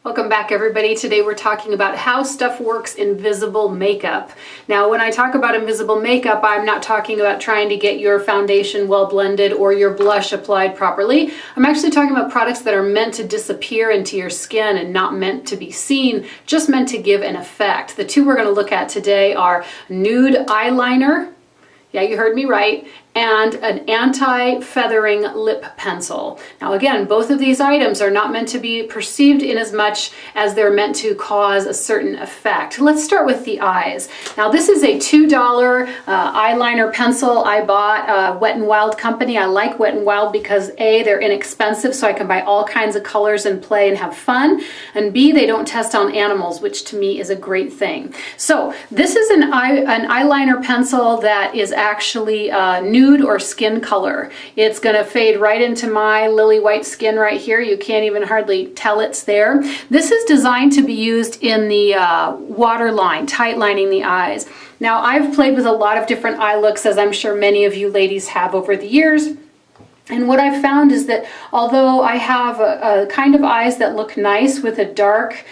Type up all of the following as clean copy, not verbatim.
Welcome back, everybody. Today we're talking about how stuff works in invisible makeup. Now, when I talk about invisible makeup, I'm not talking about trying to get your foundation well blended or your blush applied properly. I'm actually talking about products that are meant to disappear into your skin and not meant to be seen, just meant to give an effect. The two we're going to look at today are nude eyeliner. Yeah, you heard me right. And an anti-feathering lip pencil. Now again, both of these items are not meant to be perceived in as much as they're meant to cause a certain effect. Let's start with the eyes. Now this is a $2 eyeliner pencil I bought, Wet n Wild company. I like Wet n Wild because A, they're inexpensive, so I can buy all kinds of colors and play and have fun, and B, they don't test on animals, which to me is a great thing. So this is an eyeliner pencil that is actually nude or skin color. It's going to fade right into my lily white skin right here. You can't even hardly tell it's there. This is designed to be used in the waterline, tight lining the eyes. Now, I've played with a lot of different eye looks, as I'm sure many of you ladies have over the years. And what I've found is that although I have a kind of eyes that look nice with a dark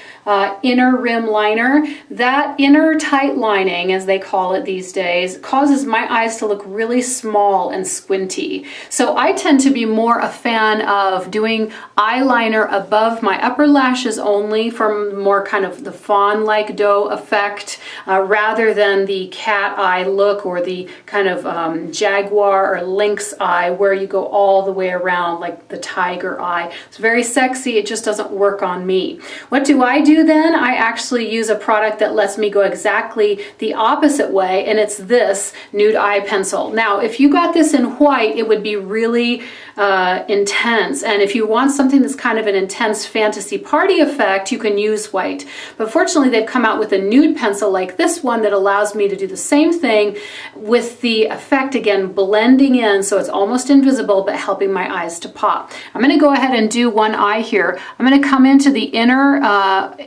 inner rim liner, that inner tight lining, as they call it these days, causes my eyes to look really small and squinty. So I tend to be more a fan of doing eyeliner above my upper lashes only for more kind of the fawn-like doe effect, rather than the cat eye look or the kind of jaguar or lynx eye where you go all the way around like the tiger eye. It's very sexy, it just doesn't work on me. What do I do then? I actually use a product that lets me go exactly the opposite way, and it's this nude eye pencil. Now, if you got this in white, it would be really intense, and if you want something that's kind of an intense fantasy party effect, you can use white. But fortunately, they've come out with a nude pencil like this one that allows me to do the same thing with the effect, again, blending in so it's almost invisible but helping my eyes to pop. I'm going to go ahead and do one eye here. I'm going to come into the inner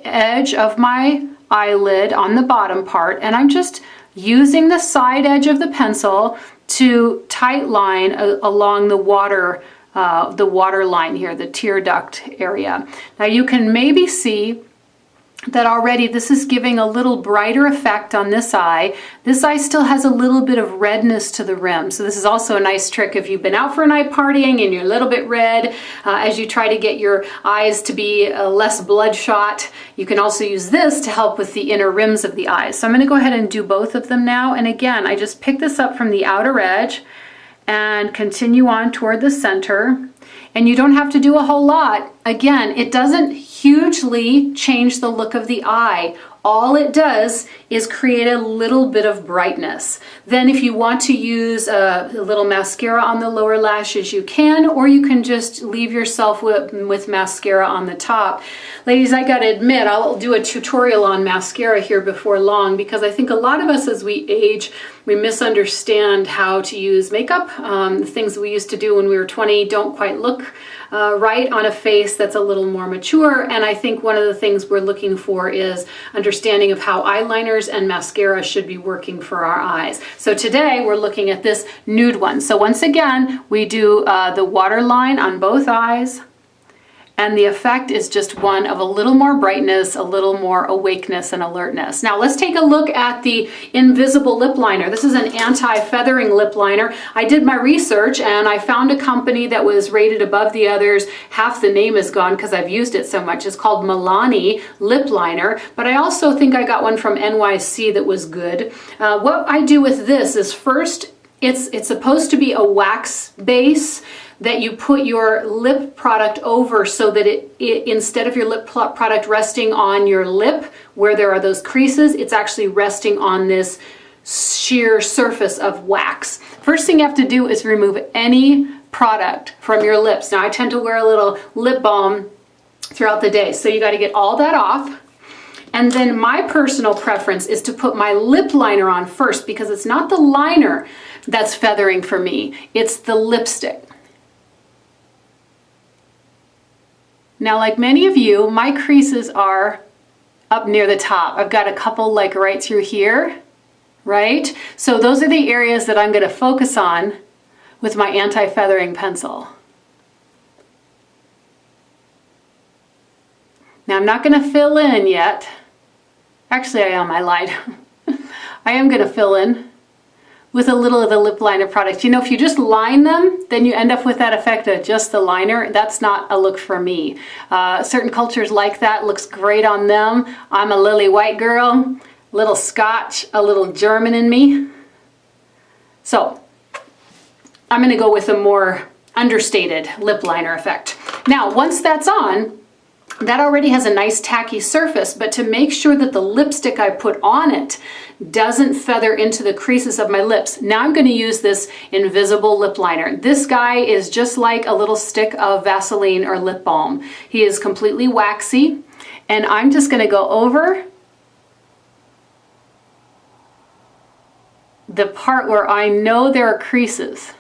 edge of my eyelid on the bottom part, and I'm just using the side edge of the pencil to tight line along the water line here, the tear duct area. Now you can maybe see that already this is giving a little brighter effect on this eye. This eye still has a little bit of redness to the rim. So this is also a nice trick if you've been out for a night partying and you're a little bit red, as you try to get your eyes to be less bloodshot. You can also use this to help with the inner rims of the eyes. So I'm going to go ahead and do both of them now. And again, I just pick this up from the outer edge and continue on toward the center. And you don't have to do a whole lot. Again, it doesn't hugely change the look of the eye. All it does is create a little bit of brightness. Then if you want to use a little mascara on the lower lashes, you can, or you can just leave yourself with mascara on the top. Ladies, I gotta admit, I'll do a tutorial on mascara here before long, because I think a lot of us as we age, we misunderstand how to use makeup. The things we used to do when we were 20 don't quite look right on a face that's a little more mature, and I think one of the things we're looking for is understanding of how eyeliners and mascara should be working for our eyes. So today we're looking at this nude one. So once again, we do the waterline on both eyes, and the effect is just one of a little more brightness, a little more awakeness and alertness. Now let's take a look at the invisible lip liner. This is an anti-feathering lip liner. I did my research and I found a company that was rated above the others. Half the name is gone because I've used it so much. It's called Milani Lip Liner, but I also think I got one from NYC that was good. What I do with this is first, it's supposed to be a wax base that you put your lip product over so that it instead of your lip product resting on your lip where there are those creases, it's actually resting on this sheer surface of wax. First thing you have to do is remove any product from your lips. Now I tend to wear a little lip balm throughout the day, so you got to get all that off. And then my personal preference is to put my lip liner on first, because it's not the liner that's feathering for me, it's the lipstick. Now, like many of you, my creases are up near the top. I've got a couple like right through here, right? So those are the areas that I'm going to focus on with my anti-feathering pencil. Now I'm not going to fill in yet. Actually, I lied. I am going to fill in with a little of the lip liner product. You know, if you just line them, then you end up with that effect of just the liner. That's not a look for me. Certain cultures like that, looks great on them. I'm a lily white girl, a little Scotch, a little German in me. So I'm gonna go with a more understated lip liner effect. Now, once that's on, that already has a nice tacky surface, but to make sure that the lipstick I put on it doesn't feather into the creases of my lips, now I'm going to use this invisible lip liner. This guy is just like a little stick of Vaseline or lip balm. He is completely waxy, and I'm just going to go over the part where I know there are creases.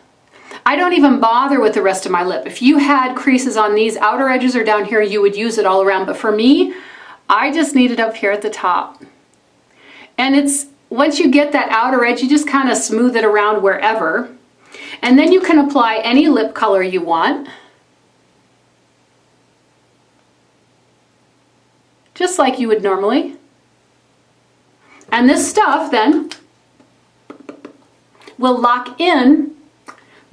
I don't even bother with the rest of my lip. If you had creases on these outer edges or down here, you would use it all around. But for me, I just need it up here at the top. And it's, once you get that outer edge, you just kind of smooth it around wherever. And then you can apply any lip color you want. Just like you would normally. And this stuff then will lock in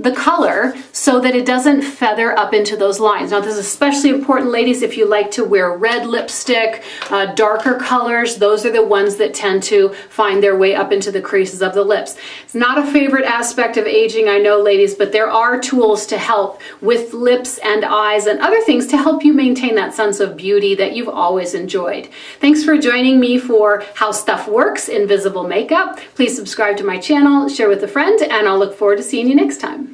the color so that it doesn't feather up into those lines. Now this is especially important, ladies, if you like to wear red lipstick, darker colors. Those are the ones that tend to find their way up into the creases of the lips. It's not a favorite aspect of aging, I know, ladies, but there are tools to help with lips and eyes and other things to help you maintain that sense of beauty that you've always enjoyed. Thanks for joining me for How Stuff Works Invisible Makeup. Please subscribe to my channel, share with a friend, and I'll look forward to seeing you next time.